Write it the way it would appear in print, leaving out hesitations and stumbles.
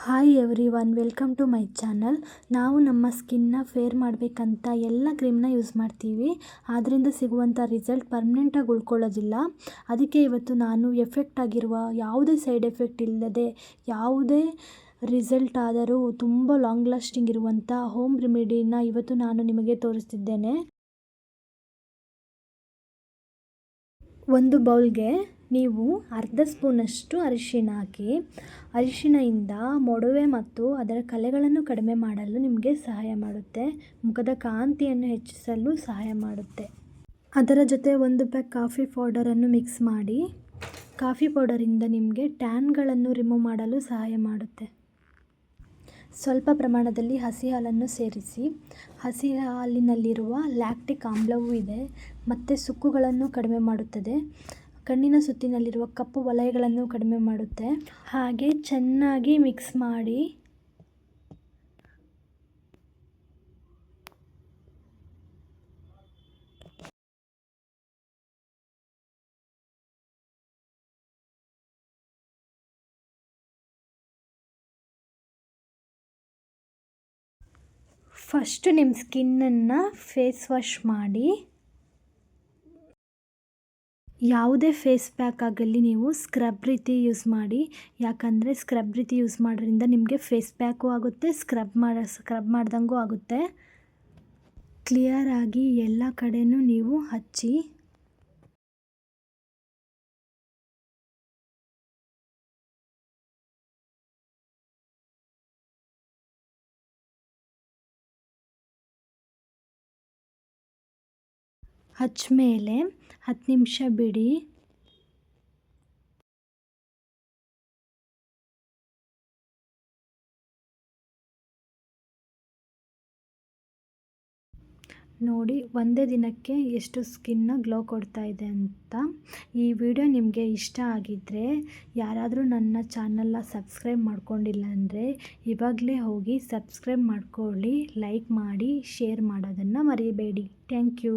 Hi everyone, welcome to my channel. ನಾವು ನಮ್ಮ ಸ್ಕಿನ್ನ fair ಮಾಡಬೇಕಂತ ಎಲ್ಲ ಕ್ರೀಮ್ನ ಯೂಸ್ ಮಾಡ್ತೀವಿ. ಅದರಿಂದ ಸಿಗುವಂಥ ರಿಸಲ್ಟ್ ಪರ್ಮನೆಂಟಾಗಿ ಉಳ್ಕೊಳ್ಳೋದಿಲ್ಲ. ಅದಕ್ಕೆ ಇವತ್ತು ನಾನು ಎಫೆಕ್ಟ್ ಆಗಿರುವ ಯಾವುದೇ ಸೈಡ್ ಎಫೆಕ್ಟ್ ಇಲ್ಲದೆ ಯಾವುದೇ ರಿಸಲ್ಟ್ ಆದರೂ ತುಂಬ ಲಾಂಗ್ ಲಾಸ್ಟಿಂಗ್ ಇರುವಂಥ ಹೋಮ್ ರೆಮಿಡಿನ ಇವತ್ತು ನಾನು ನಿಮಗೆ ತೋರಿಸ್ತಿದ್ದೇನೆ. ಒಂದು ಬೌಲ್ಗೆ ನೀವು ಅರ್ಧ ಸ್ಪೂನಷ್ಟು ಅರಿಶಿನ ಹಾಕಿ. ಅರಿಶಿಣದಿಂದ ಮೊಡವೆ ಮತ್ತು ಅದರ ಕಲೆಗಳನ್ನು ಕಡಿಮೆ ಮಾಡಲು ನಿಮಗೆ ಸಹಾಯ ಮಾಡುತ್ತೆ. ಮುಖದ ಕಾಂತಿಯನ್ನು ಹೆಚ್ಚಿಸಲು ಸಹಾಯ ಮಾಡುತ್ತೆ. ಅದರ ಜೊತೆ 1 ಪ್ಯಾಕ್ ಕಾಫಿ ಪೌಡರನ್ನು ಮಿಕ್ಸ್ ಮಾಡಿ. ಕಾಫಿ ಪೌಡರಿಂದ ನಿಮಗೆ ಟ್ಯಾನ್ಗಳನ್ನು ರಿಮೂವ್ ಮಾಡಲು ಸಹಾಯ ಮಾಡುತ್ತೆ. ಸ್ವಲ್ಪ ಪ್ರಮಾಣದಲ್ಲಿ ಹಸಿ ಹಾಲನ್ನು ಸೇರಿಸಿ. ಹಸಿ ಹಾಲಿನಲ್ಲಿರುವ ಲ್ಯಾಕ್ಟಿಕ್ ಆಮ್ಲವೂ ಇದೆ ಮತ್ತು ಸುಕ್ಕುಗಳನ್ನು ಕಡಿಮೆ ಮಾಡುತ್ತದೆ. ಕಣ್ಣಿನ ಸುತ್ತಿನಲ್ಲಿರುವ ಕಪ್ಪು ವಲಯಗಳನ್ನು ಕಡಿಮೆ ಮಾಡುತ್ತೆ. ಹಾಗೆ ಚೆನ್ನಾಗಿ ಮಿಕ್ಸ್ ಮಾಡಿ. ಫಸ್ಟ್ ನಿಮ್ಮ ಸ್ಕಿನ್ನನ್ನು ಫೇಸ್ ವಾಶ್ ಮಾಡಿ. ಯಾವುದೇ ಫೇಸ್ ಪ್ಯಾಕ್ ಆಗಲಿ ನೀವು ಸ್ಕ್ರಬ್ ರೀತಿ ಯೂಸ್ ಮಾಡಿ. ಯಾಕಂದರೆ ಸ್ಕ್ರಬ್ ರೀತಿ ಯೂಸ್ ಮಾಡೋದ್ರಿಂದ ನಿಮಗೆ ಫೇಸ್ ಪ್ಯಾಕು ಆಗುತ್ತೆ, ಸ್ಕ್ರಬ್ ಮಾಡ್ದಂಗೂ ಆಗುತ್ತೆ. ಕ್ಲಿಯರಾಗಿ ಎಲ್ಲ ಕಡೆನೂ ನೀವು ಹಚ್ಚಿ. ಹಚ್ಮೇಲೆ 10 ನಿಮಿಷ ಬಿಡಿ. ನೋಡಿ ಒಂದೇ ದಿನಕ್ಕೆ ಎಷ್ಟು ಸ್ಕಿನ್ನ ಗ್ಲೋ ಕೊಡ್ತಾ ಇದೆ ಅಂತ. ಈ ವಿಡಿಯೋ ನಿಮಗೆ ಇಷ್ಟ ಆಗಿದ್ದರೆ, ಯಾರಾದರೂ ನನ್ನ ಚಾನಲ್ನ ಸಬ್ಸ್ಕ್ರೈಬ್ ಮಾಡ್ಕೊಂಡಿಲ್ಲ ಅಂದರೆ ಇವಾಗಲೇ ಹೋಗಿ ಸಬ್ಸ್ಕ್ರೈಬ್ ಮಾಡ್ಕೊಳ್ಳಿ, ಲೈಕ್ ಮಾಡಿ, ಶೇರ್ ಮಾಡೋದನ್ನು ಮರಿಬೇಡಿ. Thank you.